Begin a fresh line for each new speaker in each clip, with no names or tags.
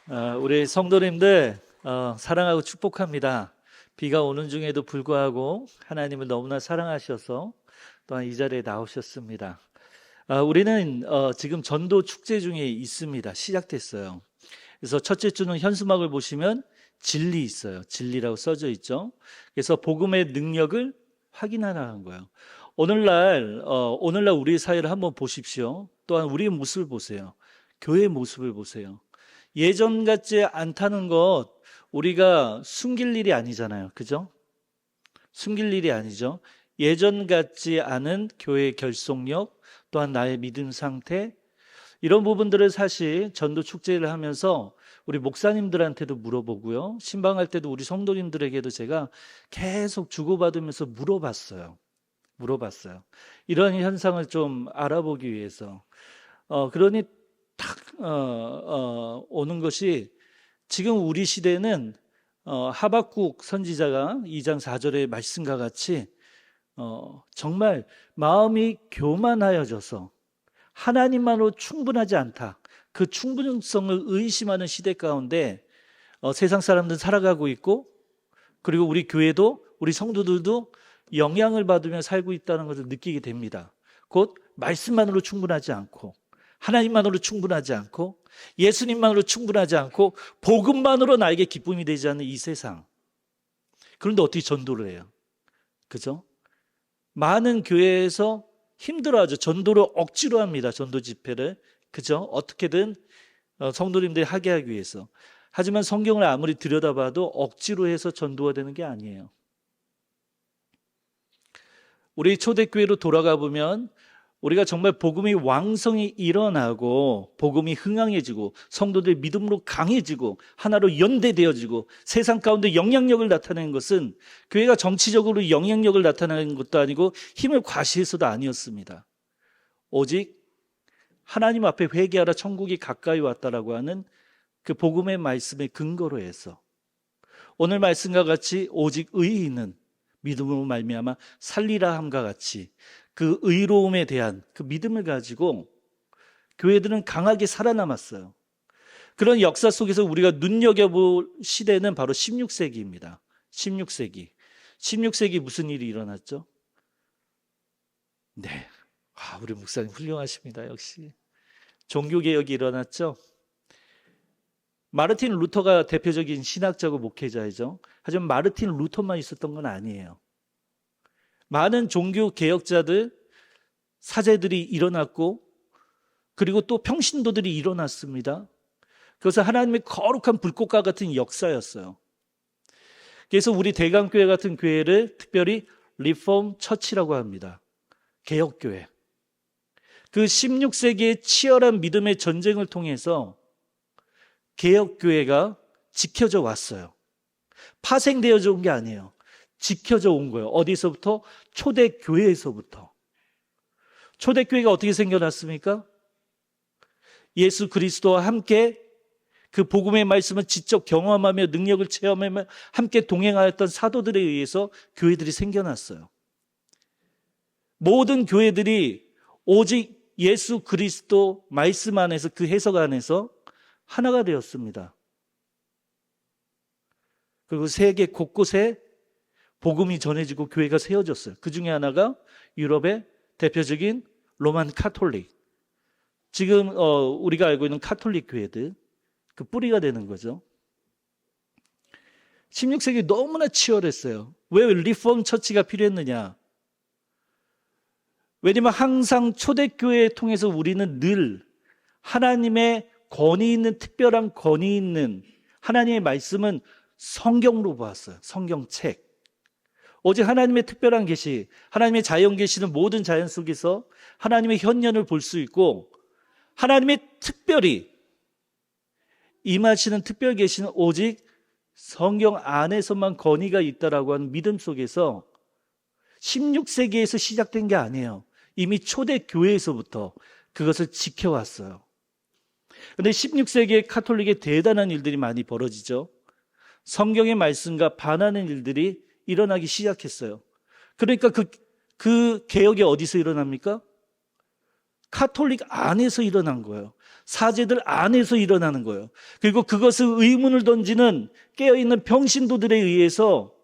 우리 성도님들 사랑하고 축복합니다. 비가 오는 중에도 불구하고 하나님을 너무나 사랑하셔서 또한 이 자리에 나오셨습니다. 우리는 지금 전도 축제 중에 있습니다. 시작됐어요. 그래서 첫째 주는 현수막을 보시면 진리 있어요. 진리라고 써져 있죠. 그래서 복음의 능력을 확인하라는 거예요. 오늘날 우리 사회를 한번 보십시오. 또한 우리의 모습을 보세요. 교회의 모습을 보세요. 예전 같지 않다는 것, 우리가 숨길 일이 아니잖아요. 그죠? 숨길 일이 아니죠. 예전 같지 않은 교회의 결속력, 또한 나의 믿음 상태, 이런 부분들을 사실 전도 축제를 하면서 우리 목사님들한테도 물어보고요. 신방할 때도 우리 성도님들에게도 제가 계속 주고받으면서 물어봤어요. 이런 현상을 좀 알아보기 위해서. 그러니 딱 오는 것이, 지금 우리 시대는 하박국 선지자가 2장 4절의 말씀과 같이 정말 마음이 교만하여져서 하나님만으로 충분하지 않다, 그 충분성을 의심하는 시대 가운데 세상 사람들은 살아가고 있고, 그리고 우리 교회도, 우리 성도들도 영향을 받으며 살고 있다는 것을 느끼게 됩니다. 곧 말씀만으로 충분하지 않고, 하나님만으로 충분하지 않고, 예수님만으로 충분하지 않고, 복음만으로 나에게 기쁨이 되지 않는 이 세상. 그런데 어떻게 전도를 해요? 그죠? 많은 교회에서 힘들어하죠. 전도를 억지로 합니다. 전도 집회를. 그죠? 어떻게든 성도님들이 하게 하기 위해서. 하지만 성경을 아무리 들여다봐도 억지로 해서 전도가 되는 게 아니에요. 우리 초대교회로 돌아가 보면 우리가 정말 복음이 왕성히 일어나고, 복음이 흥황해지고, 성도들의 믿음으로 강해지고, 하나로 연대되어지고, 세상 가운데 영향력을 나타내는 것은 교회가 정치적으로 영향력을 나타내는 것도 아니고 힘을 과시해서도 아니었습니다. 오직 하나님 앞에 회개하라, 천국이 가까이 왔다라고 하는 그 복음의 말씀에 근거로 해서, 오늘 말씀과 같이 오직 의인은 믿음으로 말미암아 살리라 함과 같이 그 의로움에 대한 그 믿음을 가지고 교회들은 강하게 살아남았어요. 그런 역사 속에서 우리가 눈여겨볼 시대는 바로 16세기입니다. 16세기 무슨 일이 일어났죠? 네, 우리 목사님 훌륭하십니다. 역시 종교개혁이 일어났죠. 마르틴 루터가 대표적인 신학자고 목회자이죠. 하지만 마르틴 루터만 있었던 건 아니에요. 많은 종교 개혁자들, 사제들이 일어났고, 그리고 또 평신도들이 일어났습니다. 그것은 하나님의 거룩한 불꽃과 같은 역사였어요. 그래서 우리 대강교회 같은 교회를 특별히 리폼 처치라고 합니다. 개혁교회. 그 16세기의 치열한 믿음의 전쟁을 통해서 개혁교회가 지켜져 왔어요. 파생되어져 온 게 아니에요. 지켜져 온 거예요. 어디서부터? 초대교회에서부터. 초대교회가 어떻게 생겨났습니까? 예수 그리스도와 함께 그 복음의 말씀을 직접 경험하며 능력을 체험하며 함께 동행하였던 사도들에 의해서 교회들이 생겨났어요. 모든 교회들이 오직 예수 그리스도 말씀 안에서, 그 해석 안에서 하나가 되었습니다. 그리고 세계 곳곳에 복음이 전해지고 교회가 세워졌어요. 그 중에 하나가 유럽의 대표적인 로만 카톨릭. 지금 우리가 알고 있는 카톨릭 교회들, 그 뿌리가 되는 거죠. 16세기 너무나 치열했어요. 왜 리폼 처치가 필요했느냐? 왜냐하면 항상 초대교회를 통해서 우리는 늘 하나님의 권위 있는, 특별한 권위 있는 하나님의 말씀은 성경으로 보았어요. 성경책. 오직 하나님의 특별한 계시, 하나님의 자연 계시는 모든 자연 속에서 하나님의 현현을 볼 수 있고, 하나님의 특별히 임하시는 특별 계시는 오직 성경 안에서만 권위가 있다라고 하는 믿음 속에서 16세기에서 시작된 게 아니에요. 이미 초대교회에서부터 그것을 지켜왔어요. 그런데 16세기에 카톨릭에 대단한 일들이 많이 벌어지죠. 성경의 말씀과 반하는 일들이 일어나기 시작했어요. 그러니까 그 개혁이 어디서 일어납니까? 카톨릭 안에서 일어난 거예요. 사제들 안에서 일어나는 거예요. 그리고 그것을 의문을 던지는 깨어있는 평신도들에 의해서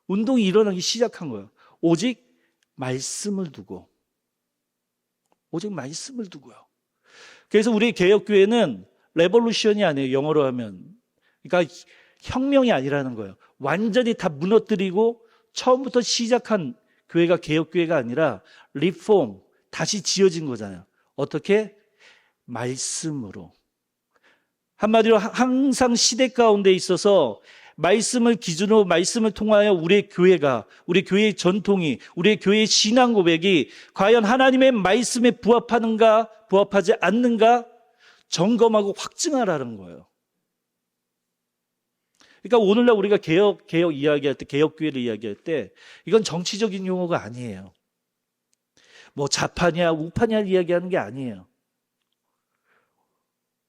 운동이 일어나기 시작한 거예요. 오직 말씀을 두고. 오직 말씀을 두고요. 그래서 우리 개혁교회는 레볼루션이 아니에요. 영어로 하면. 그러니까 혁명이 아니라는 거예요. 완전히 다 무너뜨리고 처음부터 시작한 교회가 개혁교회가 아니라 리폼, 다시 지어진 거잖아요. 어떻게? 말씀으로. 한마디로 항상 시대 가운데 있어서 말씀을 기준으로, 말씀을 통하여 우리의 교회가, 우리 교회의 전통이, 우리의 교회의 신앙 고백이 과연 하나님의 말씀에 부합하는가, 부합하지 않는가 점검하고 확증하라는 거예요. 그러니까 오늘날 우리가 개혁 이야기할 때, 개혁교회를 이야기할 때 이건 정치적인 용어가 아니에요. 뭐 좌파냐 우파냐 이야기하는 게 아니에요.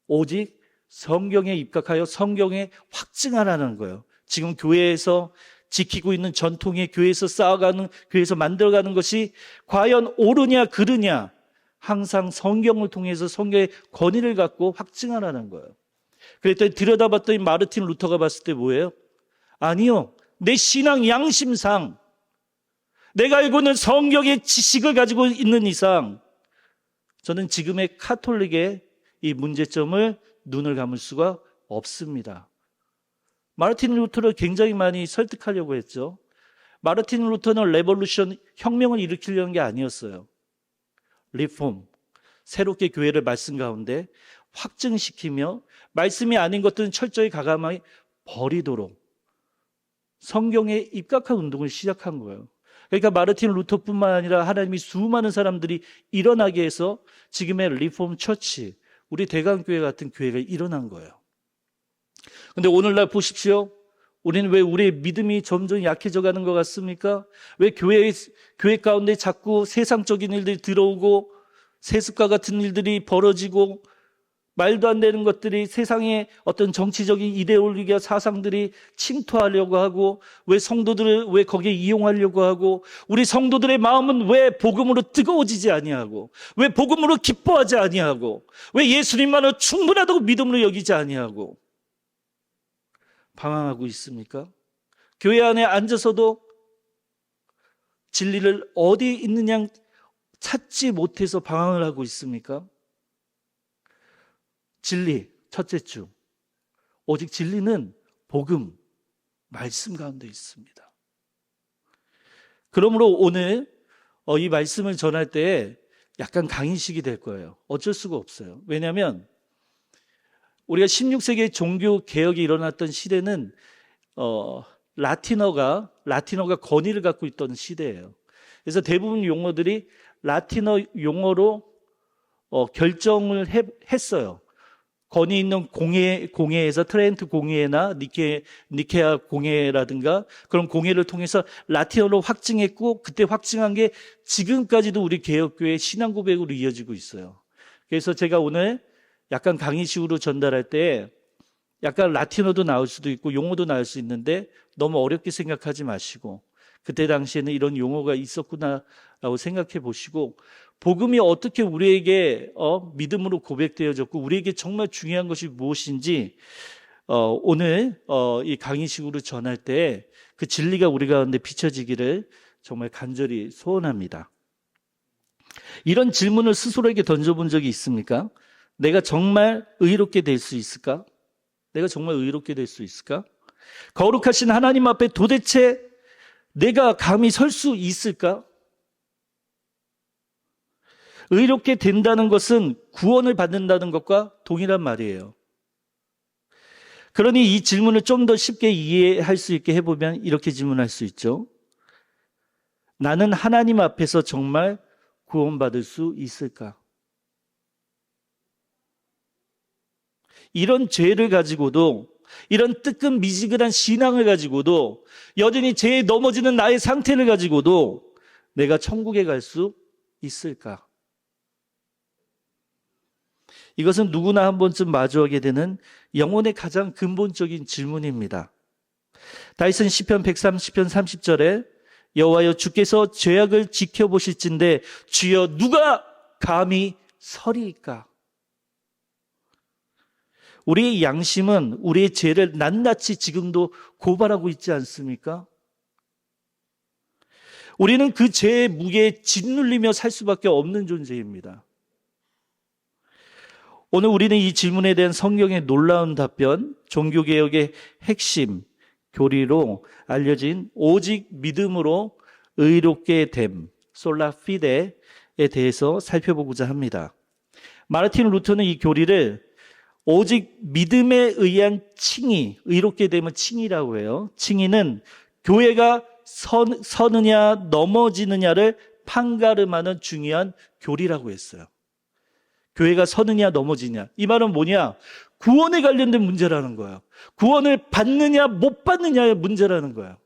오직 성경에 입각하여 성경에 확증하라는 거예요. 지금 교회에서 지키고 있는 전통의 교회에서 쌓아가는, 교회에서 만들어가는 것이 과연 옳으냐 그르냐 항상 성경을 통해서 성경의 권위를 갖고 확증하라는 거예요. 그랬더니 들여다봤더니 마르틴 루터가 봤을 때 뭐예요? 아니요, 내 신앙 양심상 내가 알고 있는 성경의 지식을 가지고 있는 이상 저는 지금의 카톨릭의 이 문제점을 눈을 감을 수가 없습니다. 마르틴 루터를 굉장히 많이 설득하려고 했죠. 마르틴 루터는 레볼루션, 혁명을 일으키려는 게 아니었어요. 리폼, 새롭게 교회를 말씀 가운데 확증시키며 말씀이 아닌 것들은 철저히 가감하게 버리도록 성경에 입각한 운동을 시작한 거예요. 그러니까 마르틴 루터뿐만 아니라 하나님이 수많은 사람들이 일어나게 해서 지금의 리폼 처치, 우리 대강교회 같은 교회가 일어난 거예요. 근데 오늘날 보십시오. 우리는 왜 우리의 믿음이 점점 약해져 가는 것 같습니까? 왜 교회 가운데 자꾸 세상적인 일들이 들어오고 세습과 같은 일들이 벌어지고 말도 안 되는 것들이, 세상의 어떤 정치적인 이데올기와 사상들이 침투하려고 하고, 왜 성도들을 왜 거기에 이용하려고 하고, 우리 성도들의 마음은 왜 복음으로 뜨거워지지 아니하고, 왜 복음으로 기뻐하지 아니하고, 왜 예수님만으로 충분하다고 믿음으로 여기지 아니하고 방황하고 있습니까? 교회 안에 앉아서도 진리를 어디 있느냐 찾지 못해서 방황을 하고 있습니까? 진리, 첫째 주. 오직 진리는 복음, 말씀 가운데 있습니다. 그러므로 오늘 이 말씀을 전할 때 약간 강의식이 될 거예요. 어쩔 수가 없어요. 왜냐하면 우리가 16세기의 종교 개혁이 일어났던 시대는 라틴어가 권위를 갖고 있던 시대예요. 그래서 대부분 용어들이 라틴어 용어로 결정을 했어요. 권위 있는 공회에서 트렌트 공회나 니케아 공회라든가 그런 공회를 통해서 라틴어로 확증했고, 그때 확증한 게 지금까지도 우리 개혁교회 신앙 고백으로 이어지고 있어요. 그래서 제가 오늘 약간 강의식으로 전달할 때 약간 라틴어도 나올 수도 있고 용어도 나올 수 있는데 너무 어렵게 생각하지 마시고, 그때 당시에는 이런 용어가 있었구나라고 생각해 보시고, 복음이 어떻게 우리에게 믿음으로 고백되어졌고 우리에게 정말 중요한 것이 무엇인지 오늘 이 강의식으로 전할 때 그 진리가 우리 가운데 비춰지기를 정말 간절히 소원합니다. 이런 질문을 스스로에게 던져본 적이 있습니까? 내가 정말 의롭게 될 수 있을까? 내가 정말 의롭게 될 수 있을까? 거룩하신 하나님 앞에 도대체 내가 감히 설 수 있을까? 의롭게 된다는 것은 구원을 받는다는 것과 동일한 말이에요. 그러니 이 질문을 좀 더 쉽게 이해할 수 있게 해보면 이렇게 질문할 수 있죠. 나는 하나님 앞에서 정말 구원받을 수 있을까? 이런 죄를 가지고도, 이런 뜨끈미지근한 신앙을 가지고도, 여전히 죄에 넘어지는 나의 상태를 가지고도 내가 천국에 갈 수 있을까? 이것은 누구나 한 번쯤 마주하게 되는 영혼의 가장 근본적인 질문입니다. 다윗은 시편 130편 30절에 여호와여, 주께서 죄악을 지켜보실진데 주여 누가 감히 서리이까? 우리의 양심은 우리의 죄를 낱낱이 지금도 고발하고 있지 않습니까? 우리는 그 죄의 무게에 짓눌리며 살 수밖에 없는 존재입니다. 오늘 우리는 이 질문에 대한 성경의 놀라운 답변, 종교개혁의 핵심, 교리로 알려진 오직 믿음으로 의롭게 됨, 솔라 피데에 대해서 살펴보고자 합니다. 마르틴 루터는 이 교리를 오직 믿음에 의한 칭의, 의롭게 되면 칭의라고 해요. 칭의는 교회가 서느냐 넘어지느냐를 판가름하는 중요한 교리라고 했어요. 교회가 서느냐 넘어지냐. 이 말은 뭐냐? 구원에 관련된 문제라는 거예요. 구원을 받느냐 못 받느냐의 문제라는 거예요.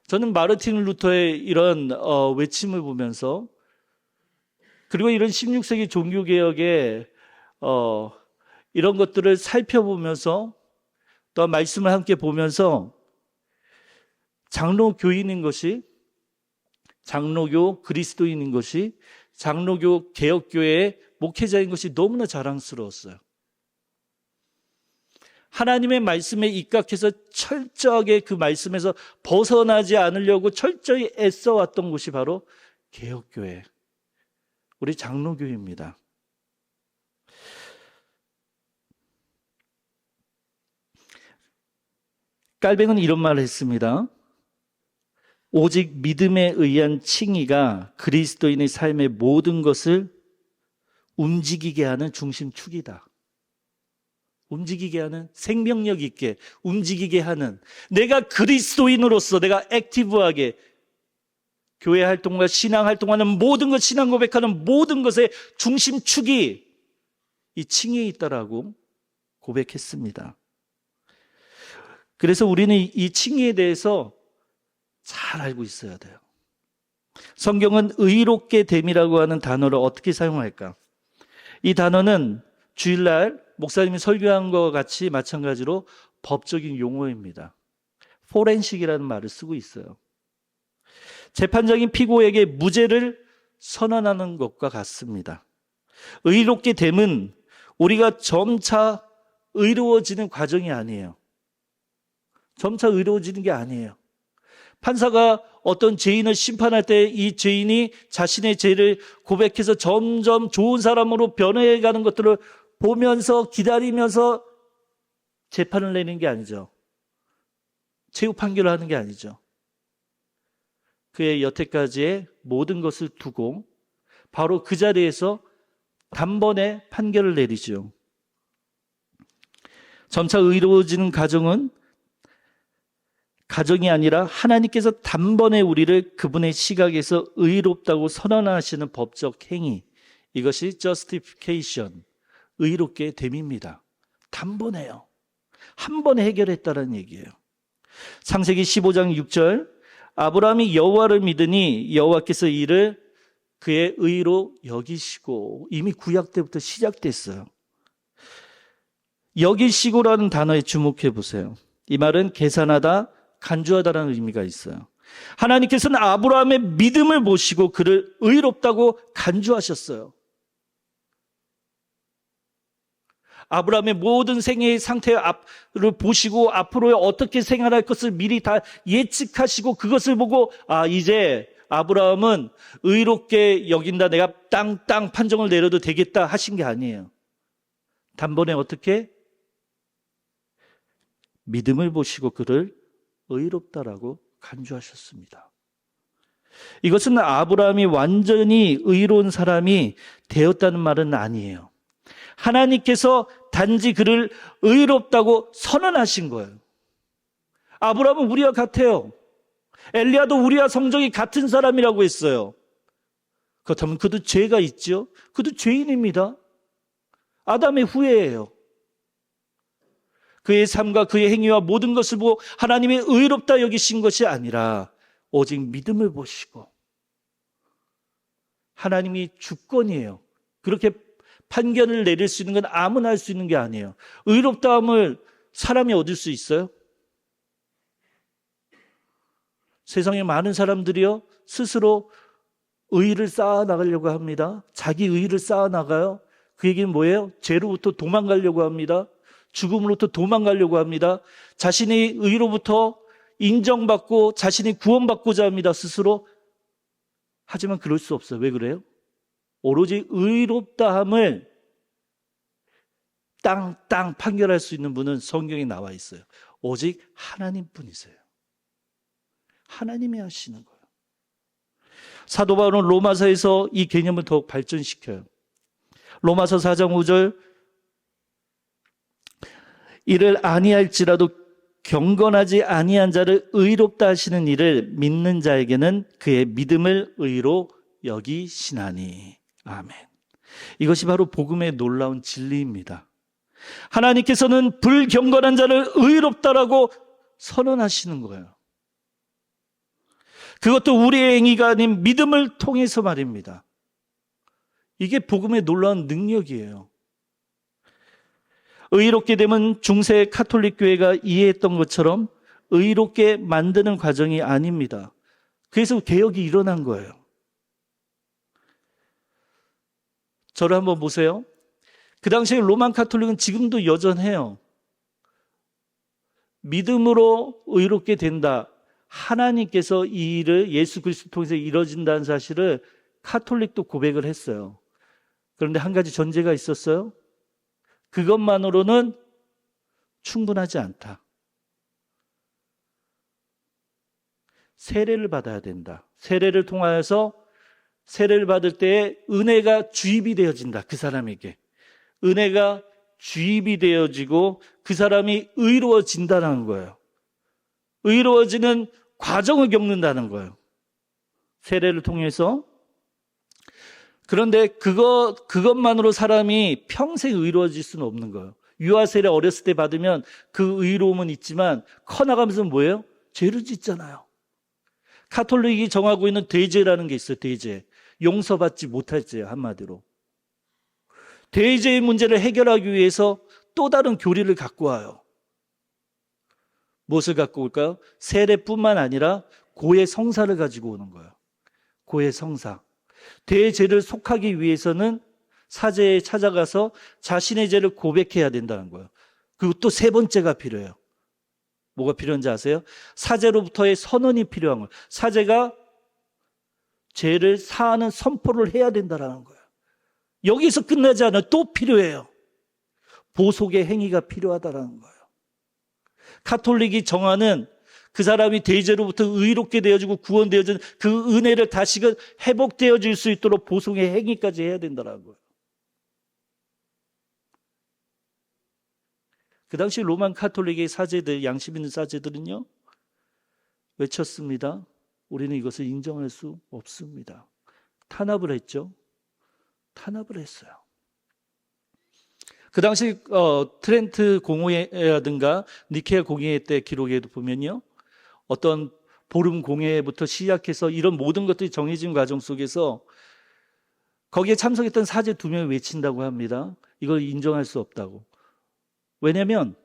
저는 마르틴 루터의 이런 외침을 보면서, 그리고 이런 16세기 종교개혁의 이런 것들을 살펴보면서, 또 말씀을 함께 보면서 장로교인인 것이, 장로교 그리스도인인 것이, 장로교 개혁교회의 목회자인 것이 너무나 자랑스러웠어요. 하나님의 말씀에 입각해서 철저하게 그 말씀에서 벗어나지 않으려고 철저히 애써왔던 곳이 바로 개혁교회, 우리 장로교회입니다. 깔뱅은 이런 말을 했습니다. 오직 믿음에 의한 칭의가 그리스도인의 삶의 모든 것을 움직이게 하는 중심축이다. 움직이게 하는, 생명력 있게 움직이게 하는, 내가 그리스도인으로서 내가 액티브하게 교회 활동과 신앙 활동하는 모든 것, 신앙 고백하는 모든 것의 중심축이 이 칭의에 있다라고 고백했습니다. 그래서 우리는 이 칭의에 대해서 잘 알고 있어야 돼요. 성경은 의롭게 됨이라고 하는 단어를 어떻게 사용할까? 이 단어는 주일날 목사님이 설교한 것과 같이 마찬가지로 법적인 용어입니다. 포렌식이라는 말을 쓰고 있어요. 재판장이 피고에게 무죄를 선언하는 것과 같습니다. 의롭게 됨은 우리가 점차 의로워지는 과정이 아니에요. 점차 의로워지는 게 아니에요. 판사가 어떤 죄인을 심판할 때 이 죄인이 자신의 죄를 고백해서 점점 좋은 사람으로 변해가는 것들을 보면서 기다리면서 재판을 내는 게 아니죠. 최후 판결을 하는 게 아니죠. 그의 여태까지의 모든 것을 두고 바로 그 자리에서 단번에 판결을 내리죠. 점차 의로워지는 가정이 아니라 하나님께서 단번에 우리를 그분의 시각에서 의롭다고 선언하시는 법적 행위, 이것이 justification, 의롭게 됨입니다. 단번에요. 한 번에 해결했다는 얘기예요. 창세기 15장 6절, 아브라함이 여호와를 믿으니 여호와께서 이를 그의 의로 여기시고, 이미 구약 때부터 시작됐어요. 여기시고라는 단어에 주목해 보세요. 이 말은 계산하다, 간주하다라는 의미가 있어요. 하나님께서는 아브라함의 믿음을 보시고 그를 의롭다고 간주하셨어요. 아브라함의 모든 생애의 상태를 보시고 앞으로 어떻게 생활할 것을 미리 다 예측하시고 그것을 보고 이제 아브라함은 의롭게 여긴다, 내가 땅 판정을 내려도 되겠다 하신 게 아니에요. 단번에 어떻게? 믿음을 보시고 그를 의롭다라고 간주하셨습니다. 이것은 아브라함이 완전히 의로운 사람이 되었다는 말은 아니에요. 하나님께서 단지 그를 의롭다고 선언하신 거예요. 아브라함은 우리와 같아요. 엘리야도 우리와 성정이 같은 사람이라고 했어요. 그렇다면 그도 죄가 있죠. 그도 죄인입니다. 아담의 후예예요. 그의 삶과 그의 행위와 모든 것을 보고 하나님이 의롭다 여기신 것이 아니라 오직 믿음을 보시고, 하나님이 주권이에요. 그렇게 판결을 내릴 수 있는 건 아무나 할 수 있는 게 아니에요. 의롭다함을 사람이 얻을 수 있어요? 세상에 많은 사람들이요, 스스로 의의를 쌓아 나가려고 합니다. 자기 의의를 쌓아 나가요. 그 얘기는 뭐예요? 죄로부터 도망가려고 합니다. 죽음으로부터 도망가려고 합니다. 자신의 의로부터 인정받고 자신이 구원받고자 합니다. 스스로. 하지만 그럴 수 없어요. 왜 그래요? 오로지 의롭다함을 땅땅 판결할 수 있는 분은 성경에 나와 있어요. 오직 하나님뿐이세요. 하나님이 하시는 거예요. 사도 바울은 로마서에서 이 개념을 더욱 발전시켜요. 로마서 4장 5절, 이를 아니할지라도 경건하지 아니한 자를 의롭다 하시는 이를 믿는 자에게는 그의 믿음을 의로 여기시나니. 아멘. 이것이 바로 복음의 놀라운 진리입니다. 하나님께서는 불경건한 자를 의롭다라고 선언하시는 거예요. 그것도 우리의 행위가 아닌 믿음을 통해서 말입니다. 이게 복음의 놀라운 능력이에요. 의롭게 되면 중세 카톨릭 교회가 이해했던 것처럼 의롭게 만드는 과정이 아닙니다. 그래서 개혁이 일어난 거예요. 저를 한번 보세요. 그 당시에 로만 카톨릭은 지금도 여전해요. 믿음으로 의롭게 된다. 하나님께서 이 일을 예수 그리스도 통해서 이루어진다는 사실을 카톨릭도 고백을 했어요. 그런데 한 가지 전제가 있었어요. 그것만으로는 충분하지 않다. 세례를 받아야 된다. 세례를 통하여서 세례를 받을 때에 은혜가 주입이 되어진다. 그 사람에게. 은혜가 주입이 되어지고 그 사람이 의로워진다는 거예요. 의로워지는 과정을 겪는다는 거예요. 세례를 통해서. 그런데 그것만으로 사람이 평생 의로워질 수는 없는 거예요. 유아세례 어렸을 때 받으면 그 의로움은 있지만 커나가면서 뭐예요? 죄를 짓잖아요. 카톨릭이 정하고 있는 대죄라는 게 있어요. 대죄. 용서받지 못할 죄예요. 한마디로. 대죄의 문제를 해결하기 위해서 또 다른 교리를 갖고 와요. 무엇을 갖고 올까요? 세례뿐만 아니라 고해 성사를 가지고 오는 거예요. 고해 성사. 대죄를 속하기 위해서는 사제에 찾아가서 자신의 죄를 고백해야 된다는 거예요. 그리고 또 세 번째가 필요해요. 뭐가 필요한지 아세요? 사제로부터의 선언이 필요한 거예요. 사제가 죄를 사하는 선포를 해야 된다는 거예요. 여기서 끝나지 않아요. 또 필요해요. 보속의 행위가 필요하다는 거예요. 카톨릭이 정하는 그 사람이 대죄로부터 의롭게 되어지고 구원되어진 그 은혜를 다시금 회복되어질 수 있도록 보속의 행위까지 해야 된다는 거예요. 그 당시 로만 카톨릭의 사제들, 양심 있는 사제들은요, 외쳤습니다. 우리는 이것을 인정할 수 없습니다. 탄압을 했죠. 탄압을 했어요. 그 당시 트렌트 공회라든가 니케아 공회 때 기록에도 보면요, 어떤 보름 공회부터 시작해서 이런 모든 것들이 정해진 과정 속에서 거기에 참석했던 사제 2명이 외친다고 합니다. 이걸 인정할 수 없다고. 왜냐하면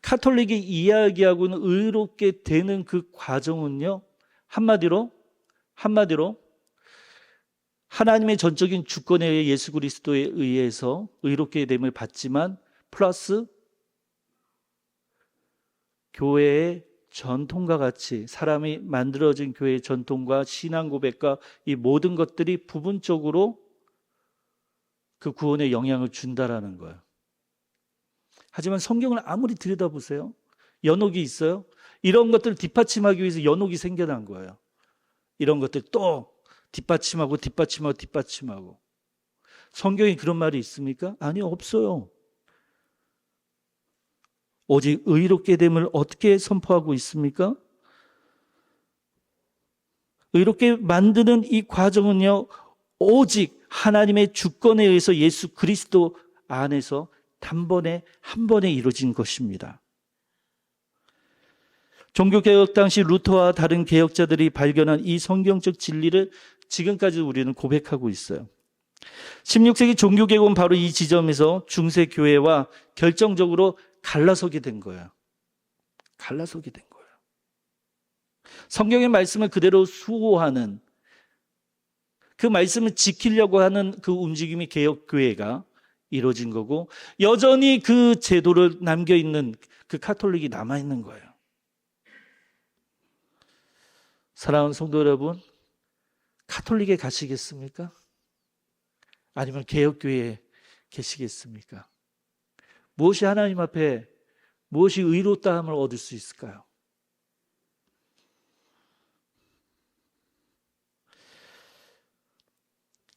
카톨릭이 이야기하고는 의롭게 되는 그 과정은요, 한마디로 하나님의 전적인 주권에 의해 예수 그리스도에 의해서 의롭게 됨을 받지만 플러스 교회의 전통과 같이 사람이 만들어진 교회의 전통과 신앙 고백과 이 모든 것들이 부분적으로 그 구원에 영향을 준다라는 거예요. 하지만 성경을 아무리 들여다보세요. 연옥이 있어요. 이런 것들을 뒷받침하기 위해서 연옥이 생겨난 거예요. 이런 것들 또 뒷받침하고. 성경에 그런 말이 있습니까? 아니요, 없어요. 오직 의롭게 됨을 어떻게 선포하고 있습니까? 의롭게 만드는 이 과정은요, 오직 하나님의 주권에 의해서 예수 그리스도 안에서 단번에 한 번에 이루어진 것입니다. 종교개혁 당시 루터와 다른 개혁자들이 발견한 이 성경적 진리를 지금까지 우리는 고백하고 있어요. 16세기 종교개혁은 바로 이 지점에서 중세교회와 결정적으로 갈라서게 된 거예요. 갈라서게 된 거예요. 성경의 말씀을 그대로 수호하는, 그 말씀을 지키려고 하는 그 움직임이 개혁교회가 이루어진 거고, 여전히 그 제도를 남겨있는 그 카톨릭이 남아있는 거예요. 사랑하는 성도 여러분, 카톨릭에 가시겠습니까? 아니면 개혁교회에 계시겠습니까? 무엇이 하나님 앞에, 무엇이 의롭다함을 얻을 수 있을까요?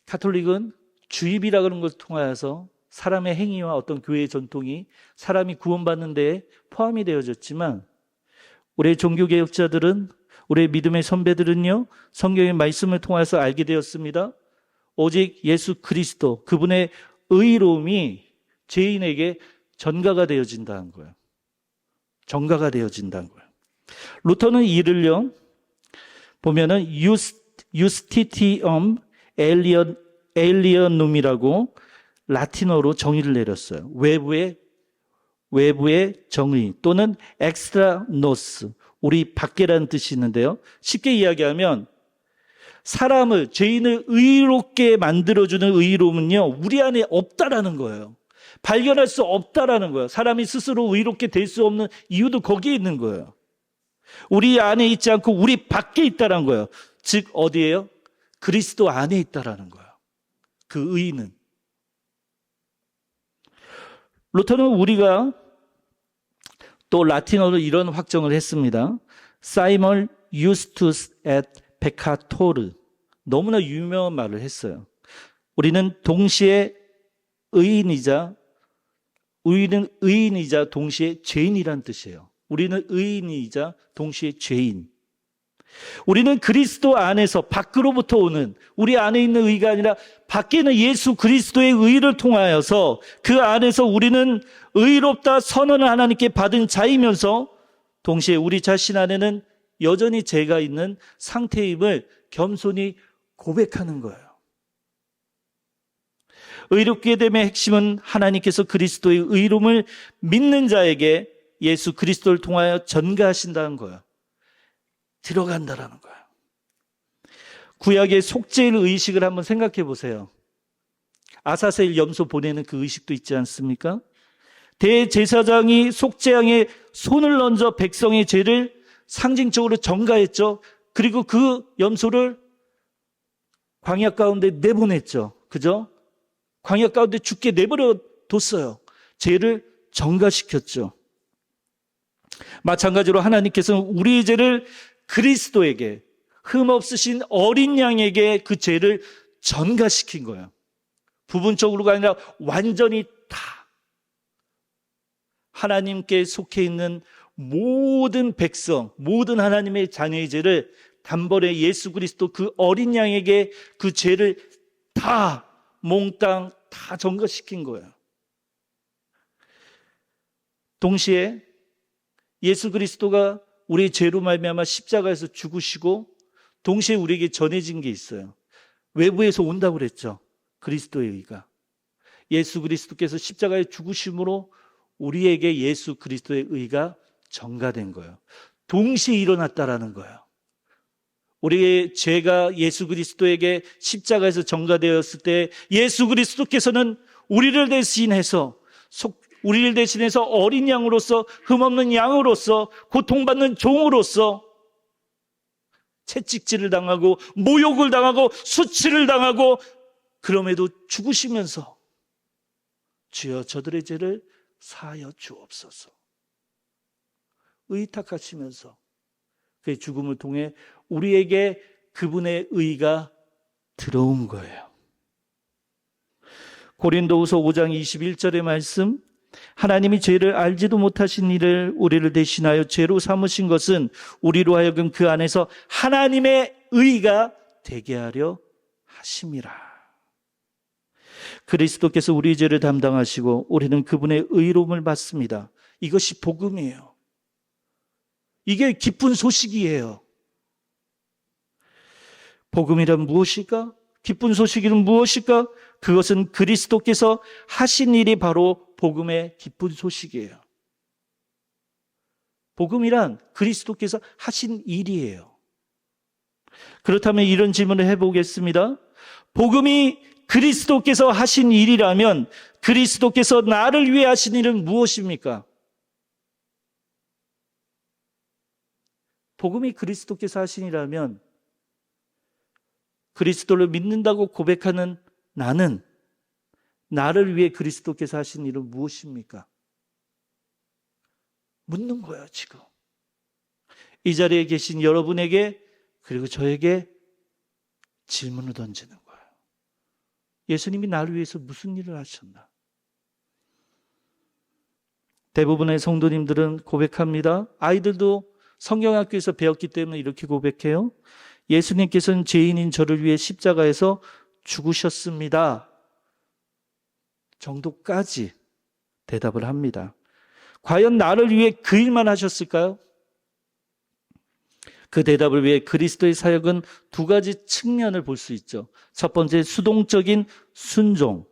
카톨릭은 주입이라는 걸 통하여서 사람의 행위와 어떤 교회의 전통이 사람이 구원받는 데에 포함이 되어졌지만, 우리 종교개혁자들은, 우리 믿음의 선배들은요, 성경의 말씀을 통해서 알게 되었습니다. 오직 예수 그리스도, 그분의 의로움이 죄인에게 전가가 되어진다는 거예요. 전가가 되어진다는 거예요. 루터는 이를요, 보면은 유스티티엄 에일리언눔이라고 라틴어로 정의를 내렸어요. 외부의 정의 또는 엑스트라노스, 우리 밖에라는 뜻이 있는데요. 쉽게 이야기하면 사람을, 죄인을 의롭게 만들어주는 의로움은요, 우리 안에 없다라는 거예요. 발견할 수 없다라는 거예요. 사람이 스스로 의롭게 될 수 없는 이유도 거기에 있는 거예요. 우리 안에 있지 않고 우리 밖에 있다라는 거예요. 즉 어디예요? 그리스도 안에 있다라는 거예요. 그 의는. 루터는 우리가 또 라틴어로 이런 확정을 했습니다. Simul justus et peccator. 너무나 유명한 말을 했어요. 우리는 동시에 의인이자 동시에 죄인이란 뜻이에요. 우리는 의인이자 동시에 죄인. 우리는 그리스도 안에서 밖으로부터 오는, 우리 안에 있는 의가 아니라 밖에 있는 예수 그리스도의 의를 통하여서 그 안에서 우리는 의롭다 선언을 하나님께 받은 자이면서 동시에 우리 자신 안에는 여전히 죄가 있는 상태임을 겸손히 고백하는 거예요. 의롭게 됨의 핵심은 하나님께서 그리스도의 의로움을 믿는 자에게 예수 그리스도를 통하여 전가하신다는 거예요. 들어간다라는 거예요. 구약의 속죄일 의식을 한번 생각해 보세요. 아사셀 염소 보내는 그 의식도 있지 않습니까? 대제사장이 속죄양에 손을 얹어 백성의 죄를 상징적으로 전가했죠. 그리고 그 염소를 광야 가운데 내보냈죠. 그죠? 광야 가운데 죽게 내버려 뒀어요. 죄를 전가시켰죠. 마찬가지로 하나님께서는 우리의 죄를 그리스도에게, 흠없으신 어린 양에게 그 죄를 전가시킨 거예요. 부분적으로가 아니라 완전히 다 하나님께 속해 있는 모든 백성, 모든 하나님의 자녀의 죄를 단번에 예수 그리스도 그 어린 양에게 그 죄를 다 몽땅 다 전가시킨 거예요. 동시에 예수 그리스도가 우리의 죄로 말미암아 십자가에서 죽으시고 동시에 우리에게 전해진 게 있어요. 외부에서 온다고 그랬죠. 그리스도의 의가. 예수 그리스도께서 십자가에 죽으심으로 우리에게 예수 그리스도의 의가 전가된 거예요. 동시에 일어났다라는 거예요. 우리의 죄가 예수 그리스도에게 십자가에서 전가되었을 때 예수 그리스도께서는 우리를 대신해서 어린 양으로서, 흠없는 양으로서, 고통받는 종으로서 채찍질을 당하고 모욕을 당하고 수치를 당하고 그럼에도 죽으시면서 주여 저들의 죄를 사하여 주옵소서 의탁하시면서 그의 죽음을 통해 우리에게 그분의 의가 들어온 거예요. 고린도후서 5장 21절의 말씀, 하나님이 죄를 알지도 못하신 이를 우리를 대신하여 죄로 삼으신 것은 우리로 하여금 그 안에서 하나님의 의가 되게 하려 하심이라. 그리스도께서 우리의 죄를 담당하시고 우리는 그분의 의로움을 받습니다. 이것이 복음이에요. 이게 기쁜 소식이에요. 복음이란 무엇일까? 기쁜 소식은 무엇일까? 그것은 그리스도께서 하신 일이 바로 복음의 기쁜 소식이에요. 복음이란 그리스도께서 하신 일이에요. 그렇다면 이런 질문을 해보겠습니다. 복음이 그리스도께서 하신 일이라면 그리스도께서 나를 위해 하신 일은 무엇입니까? 복음이 그리스도께서 하신 일이라면 그리스도를 믿는다고 고백하는 나는 나를 위해 그리스도께서 하신 일은 무엇입니까? 묻는 거예요, 지금. 이 자리에 계신 여러분에게 그리고 저에게 질문을 던지는 거예요. 예수님이 나를 위해서 무슨 일을 하셨나? 대부분의 성도님들은 고백합니다. 아이들도 성경학교에서 배웠기 때문에 이렇게 고백해요. 예수님께서는 죄인인 저를 위해 십자가에서 죽으셨습니다. 정도까지 대답을 합니다. 과연 나를 위해 그 일만 하셨을까요? 그 대답을 위해 그리스도의 사역은 두 가지 측면을 볼 수 있죠. 첫 번째, 수동적인 순종.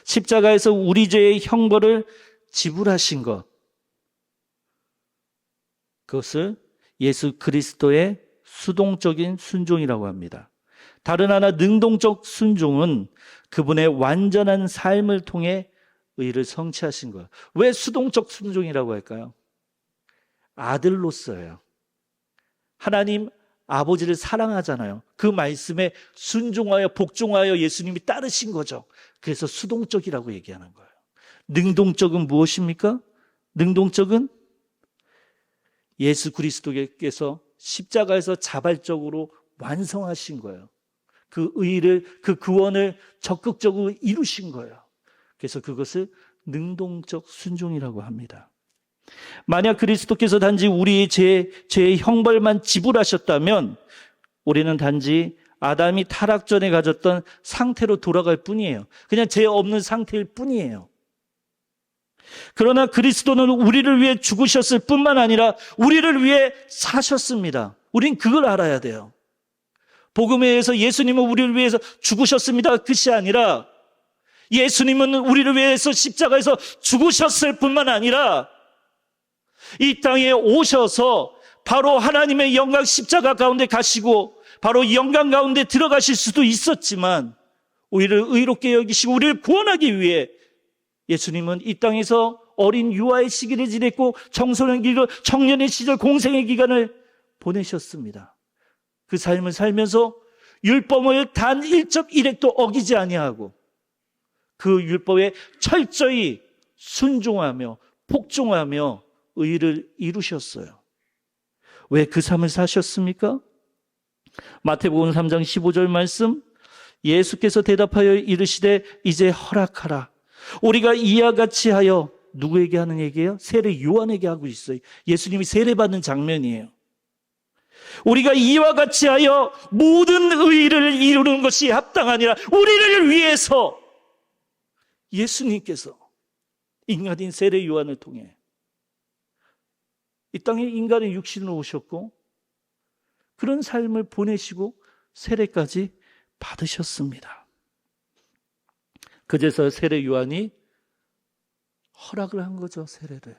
십자가에서 우리 죄의 형벌을 지불하신 것. 그것을 예수 그리스도의 수동적인 순종이라고 합니다. 다른 하나 능동적 순종은 그분의 완전한 삶을 통해 의를 성취하신 거예요. 왜 수동적 순종이라고 할까요? 아들로서예요. 하나님 아버지를 사랑하잖아요. 그 말씀에 순종하여 복종하여 예수님이 따르신 거죠. 그래서 수동적이라고 얘기하는 거예요. 능동적은 무엇입니까? 능동적은 예수 그리스도께서 십자가에서 자발적으로 완성하신 거예요. 그 의를, 그 구원을 적극적으로 이루신 거예요. 그래서 그것을 능동적 순종이라고 합니다. 만약 그리스도께서 단지 우리의 죄의 형벌만 지불하셨다면 우리는 단지 아담이 타락 전에 가졌던 상태로 돌아갈 뿐이에요. 그냥 죄 없는 상태일 뿐이에요. 그러나 그리스도는 우리를 위해 죽으셨을 뿐만 아니라 우리를 위해 사셨습니다. 우린 그걸 알아야 돼요. 복음에 의해서 예수님은 우리를 위해서 죽으셨습니다. 그것이 아니라 예수님은 우리를 위해서 십자가에서 죽으셨을 뿐만 아니라 이 땅에 오셔서 바로 하나님의 영광 십자가 가운데 가시고 바로 영광 가운데 들어가실 수도 있었지만 우리를 의롭게 여기시고 우리를 구원하기 위해 예수님은 이 땅에서 어린 유아의 시기를 지냈고 청소년 기간, 청년의 시절 공생의 기간을 보내셨습니다. 그 삶을 살면서 율법을 단 1.1획도 어기지 아니하고 그 율법에 철저히 순종하며 복종하며 의를 이루셨어요. 왜 그 삶을 사셨습니까? 마태복음 3장 15절 말씀, 예수께서 대답하여 이르시되 이제 허락하라. 우리가 이와 같이 하여 누구에게 하는 얘기예요? 세례 요한에게 하고 있어요. 예수님이 세례받는 장면이에요. 우리가 이와 같이 하여 모든 의를 이루는 것이 합당하니라. 우리를 위해서 예수님께서 인간인 세례 요한을 통해 이 땅에 인간의 육신으로 오셨고 그런 삶을 보내시고 세례까지 받으셨습니다. 그제서 세례 요한이 허락을 한 거죠, 세례를.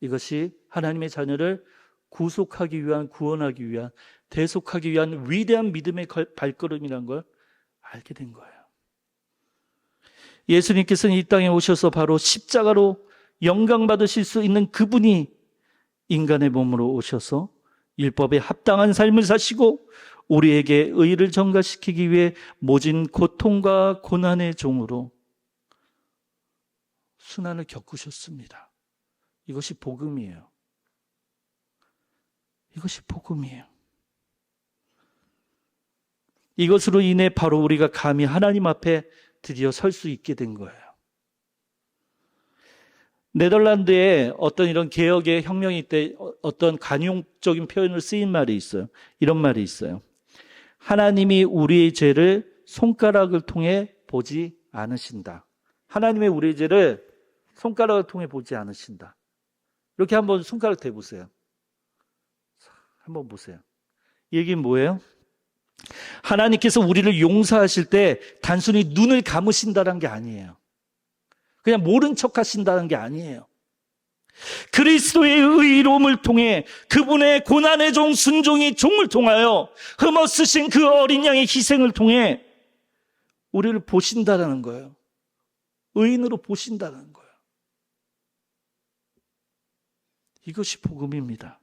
이것이 하나님의 자녀를 구속하기 위한, 구원하기 위한, 대속하기 위한 위대한 믿음의 발걸음이라는 걸 알게 된 거예요. 예수님께서는 이 땅에 오셔서 바로 십자가로 영광 받으실 수 있는 그분이 인간의 몸으로 오셔서 율법에 합당한 삶을 사시고 우리에게 의를 전가시키기 위해 모진 고통과 고난의 종으로 순환을 겪으셨습니다. 이것이 복음이에요. 이것이 복음이에요. 이것으로 인해 바로 우리가 감히 하나님 앞에 드디어 설 수 있게 된 거예요. 네덜란드에 어떤 이런 개혁의 혁명이 때 어떤 관용적인 표현을 쓰인 말이 있어요. 이런 말이 있어요. 하나님이 우리의 죄를 손가락을 통해 보지 않으신다. 하나님의 우리의 죄를 손가락을 통해 보지 않으신다. 이렇게 한번 손가락 대보세요. 한번 보세요. 이 얘기는 뭐예요? 하나님께서 우리를 용서하실 때 단순히 눈을 감으신다는 게 아니에요. 그냥 모른 척 하신다는 게 아니에요. 그리스도의 의로움을 통해 그분의 고난의 종 순종의 종을 통하여 흠없으신 그 어린 양의 희생을 통해 우리를 보신다라는 거예요. 의인으로 보신다는 거예요. 이것이 복음입니다.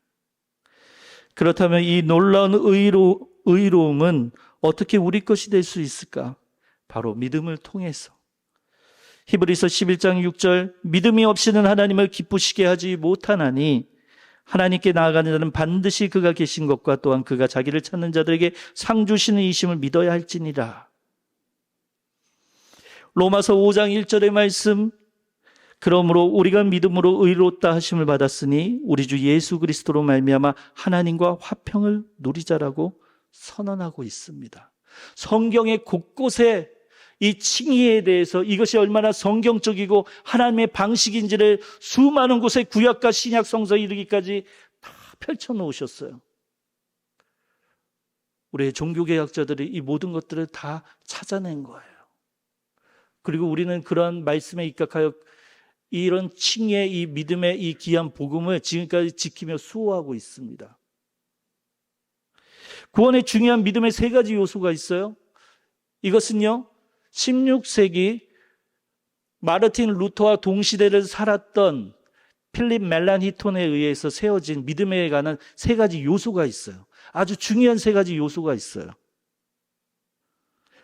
그렇다면 이 놀라운 의로움은 어떻게 우리 것이 될 수 있을까? 바로 믿음을 통해서. 히브리서 11장 6절, 믿음이 없이는 하나님을 기쁘시게 하지 못하나니 하나님께 나아가는 자는 반드시 그가 계신 것과 또한 그가 자기를 찾는 자들에게 상 주시는 이심을 믿어야 할지니라. 로마서 5장 1절의 말씀, 그러므로 우리가 믿음으로 의롭다 하심을 받았으니 우리 주 예수 그리스도로 말미암아 하나님과 화평을 누리자라고 선언하고 있습니다. 성경의 곳곳에 이 칭의에 대해서 이것이 얼마나 성경적이고 하나님의 방식인지를 수많은 곳에 구약과 신약 성서에 이르기까지 다 펼쳐놓으셨어요. 우리의 종교개혁자들이 이 모든 것들을 다 찾아낸 거예요. 그리고 우리는 그런 말씀에 입각하여 이런 칭의 이 믿음의 이 귀한 복음을 지금까지 지키며 수호하고 있습니다. 구원의 중요한 믿음의 세 가지 요소가 있어요. 이것은요, 16세기 마르틴 루터와 동시대를 살았던 필립 멜란히톤에 의해서 세워진 믿음에 관한 세 가지 요소가 있어요. 아주 중요한 세 가지 요소가 있어요.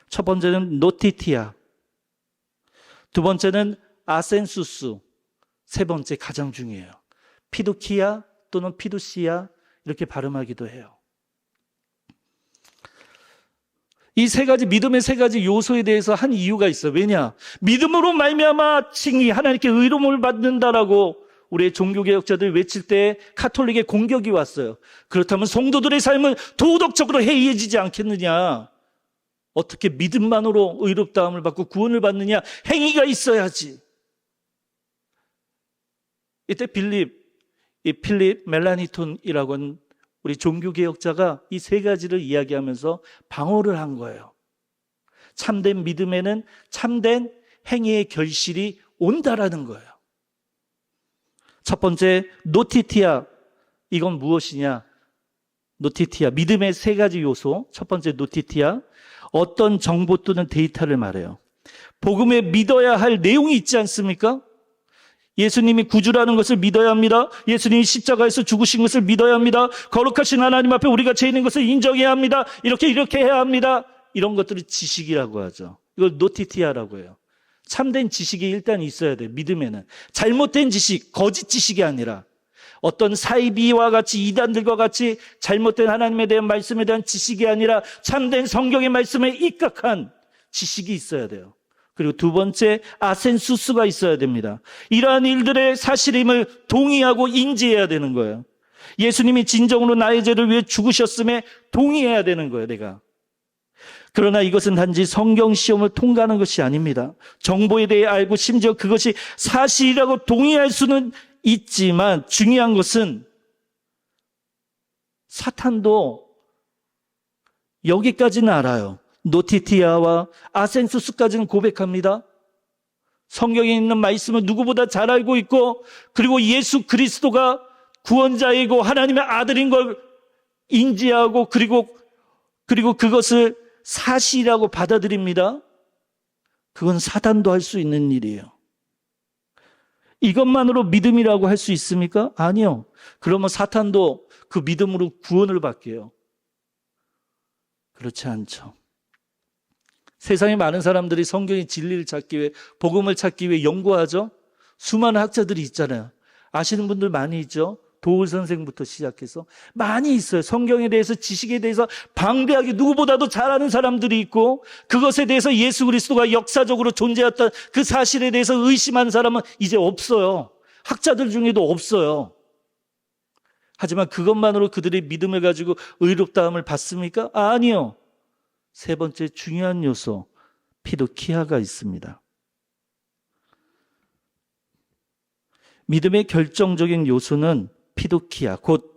첫 번째는 노티티아, 두 번째는 아센수스, 세 번째 가장 중요해요. 피두키아 또는 피두시아 이렇게 발음하기도 해요. 이 세 가지 믿음의 세 가지 요소에 대해서 한 이유가 있어요. 왜냐? 믿음으로 말미암아 칭의 하나님께 의로움을 받는다라고 우리의 종교개혁자들이 외칠 때 카톨릭의 공격이 왔어요. 그렇다면 성도들의 삶은 도덕적으로 해이해지지 않겠느냐? 어떻게 믿음만으로 의롭다함을 받고 구원을 받느냐? 행위가 있어야지. 이때 필립 멜란히톤이라고 하는 우리 종교개혁자가 이 세 가지를 이야기하면서 방어를 한 거예요. 참된 믿음에는 참된 행위의 결실이 온다라는 거예요. 첫 번째, 노티티아. 이건 무엇이냐? 노티티아, 믿음의 세 가지 요소. 첫 번째 노티티아, 어떤 정보 또는 데이터를 말해요. 복음에 믿어야 할 내용이 있지 않습니까? 예수님이 구주라는 것을 믿어야 합니다. 예수님이 십자가에서 죽으신 것을 믿어야 합니다. 거룩하신 하나님 앞에 우리가 죄인인 것을 인정해야 합니다. 이렇게 해야 합니다. 이런 것들을 지식이라고 하죠. 이걸 노티티아라고 해요. 참된 지식이 일단 있어야 돼요. 믿음에는. 잘못된 지식, 거짓 지식이 아니라 어떤 사이비와 같이 이단들과 같이 잘못된 하나님에 대한 말씀에 대한 지식이 아니라 참된 성경의 말씀에 입각한 지식이 있어야 돼요. 그리고 두 번째, 아센수스가 있어야 됩니다. 이러한 일들의 사실임을 동의하고 인지해야 되는 거예요. 예수님이 진정으로 나의 죄를 위해 죽으셨음에 동의해야 되는 거예요, 내가. 그러나 이것은 단지 성경 시험을 통과하는 것이 아닙니다. 정보에 대해 알고 심지어 그것이 사실이라고 동의할 수는 있지만 중요한 것은 사탄도 여기까지는 알아요. 노티티아와 아센수스까지는 고백합니다. 성경에 있는 말씀을 누구보다 잘 알고 있고, 그리고 예수 그리스도가 구원자이고 하나님의 아들인 걸 인지하고 그리고 그것을 사실이라고 받아들입니다. 그건 사단도 할 수 있는 일이에요. 이것만으로 믿음이라고 할 수 있습니까? 아니요. 그러면 사탄도 그 믿음으로 구원을 받게요. 그렇지 않죠. 세상에 많은 사람들이 성경의 진리를 찾기 위해, 복음을 찾기 위해 연구하죠. 수많은 학자들이 있잖아요. 아시는 분들 많이 있죠. 도울 선생부터 시작해서 많이 있어요. 성경에 대해서, 지식에 대해서 방대하게 누구보다도 잘 아는 사람들이 있고, 그것에 대해서 예수 그리스도가 역사적으로 존재했던 그 사실에 대해서 의심하는 사람은 이제 없어요. 학자들 중에도 없어요. 하지만 그것만으로 그들의 믿음을 가지고 의롭다함을 받습니까? 아니요. 세 번째 중요한 요소, 피두키아가 있습니다. 믿음의 결정적인 요소는 피두키아, 곧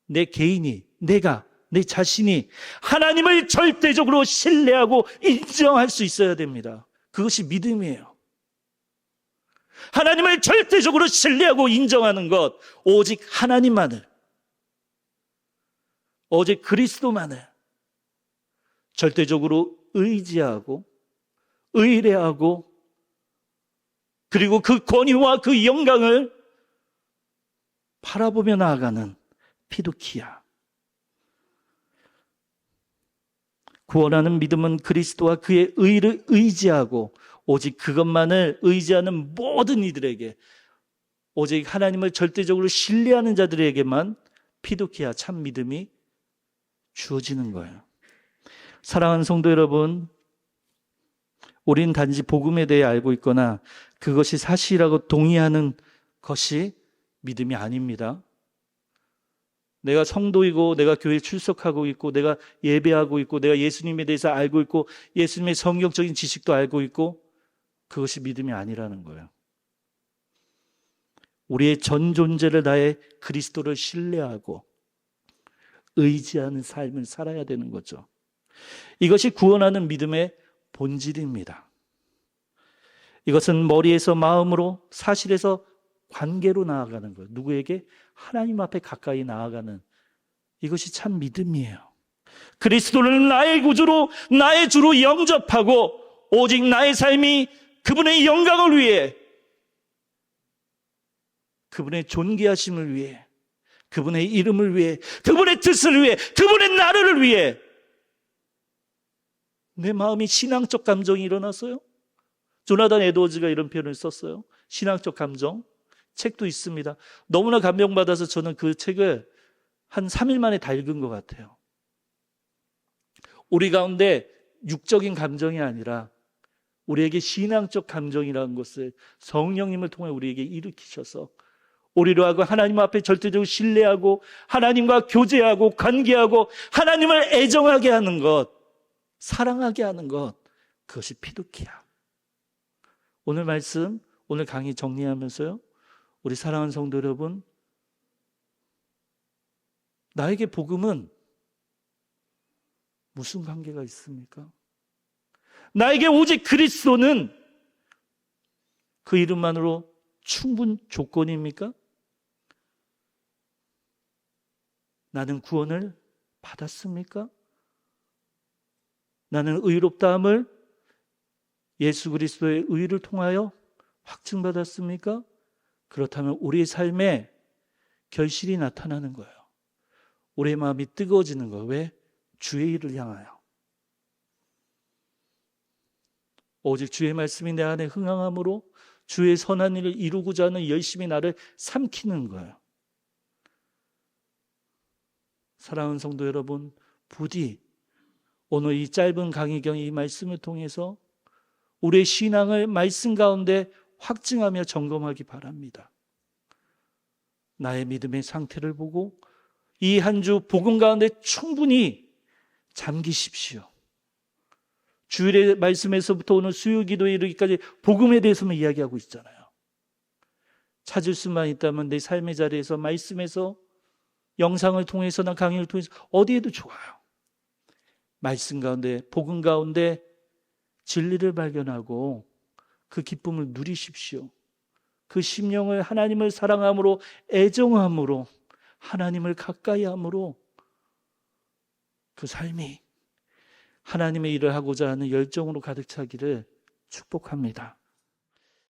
내 개인이, 내가, 내 자신이 하나님을 절대적으로 신뢰하고 인정할 수 있어야 됩니다. 그것이 믿음이에요. 하나님을 절대적으로 신뢰하고 인정하는 것, 오직 하나님만을, 오직 그리스도만을 절대적으로 의지하고 의뢰하고, 그리고 그 권위와 그 영광을 바라보며 나아가는 피두키야. 구원하는 믿음은 그리스도와 그의 의를 의지하고 오직 그것만을 의지하는 모든 이들에게, 오직 하나님을 절대적으로 신뢰하는 자들에게만 피두키야, 참 믿음이 주어지는 거예요. 사랑하는 성도 여러분, 우리는 단지 복음에 대해 알고 있거나 그것이 사실이라고 동의하는 것이 믿음이 아닙니다. 내가 성도이고 내가 교회에 출석하고 있고 내가 예배하고 있고 내가 예수님에 대해서 알고 있고 예수님의 성경적인 지식도 알고 있고, 그것이 믿음이 아니라는 거예요. 우리의 전 존재를 다해 그리스도를 신뢰하고 의지하는 삶을 살아야 되는 거죠. 이것이 구원하는 믿음의 본질입니다. 이것은 머리에서 마음으로, 사실에서 관계로 나아가는 거예요. 누구에게? 하나님 앞에 가까이 나아가는, 이것이 참 믿음이에요. 그리스도를 나의 구주로, 나의 주로 영접하고 오직 나의 삶이 그분의 영광을 위해, 그분의 존귀하심을 위해, 그분의 이름을 위해, 그분의 뜻을 위해, 그분의 나라를 위해 내 마음이 신앙적 감정이 일어나서요. 조나단 에드워즈가 이런 표현을 썼어요. 신앙적 감정. 책도 있습니다. 너무나 감명받아서 저는 그 책을 한 3일 만에 다 읽은 것 같아요. 우리 가운데 육적인 감정이 아니라 우리에게 신앙적 감정이라는 것을 성령님을 통해 우리에게 일으키셔서 우리로 하고 하나님 앞에 절대적으로 신뢰하고 하나님과 교제하고 관계하고 하나님을 애정하게 하는 것, 사랑하게 하는 것, 그것이 피두키야. 오늘 말씀, 오늘 강의 정리하면서요, 우리 사랑하는 성도 여러분, 나에게 복음은 무슨 관계가 있습니까? 나에게 오직 그리스도는 그 이름만으로 충분 조건입니까? 나는 구원을 받았습니까? 나는 의롭다함을 예수 그리스도의 의를 통하여 확증받았습니까? 그렇다면 우리의 삶에 결실이 나타나는 거예요. 우리의 마음이 뜨거워지는 거예요. 왜? 주의 일을 향하여. 오직 주의 말씀이 내 안에 흥황함으로 주의 선한 일을 이루고자 하는 열심히 나를 삼키는 거예요. 사랑하는 성도 여러분, 부디 오늘 이 짧은 강의경 이 말씀을 통해서 우리의 신앙을 말씀 가운데 확증하며 점검하기 바랍니다. 나의 믿음의 상태를 보고 이 한 주 복음 가운데 충분히 잠기십시오. 주일의 말씀에서부터 오늘 수요 기도에 이르기까지 복음에 대해서만 이야기하고 있잖아요. 찾을 수만 있다면 내 삶의 자리에서, 말씀에서, 영상을 통해서나 강의를 통해서 어디에도 좋아요. 말씀 가운데, 복음 가운데 진리를 발견하고 그 기쁨을 누리십시오. 그 심령을 하나님을 사랑함으로, 애정함으로, 하나님을 가까이 함으로 그 삶이 하나님의 일을 하고자 하는 열정으로 가득 차기를 축복합니다.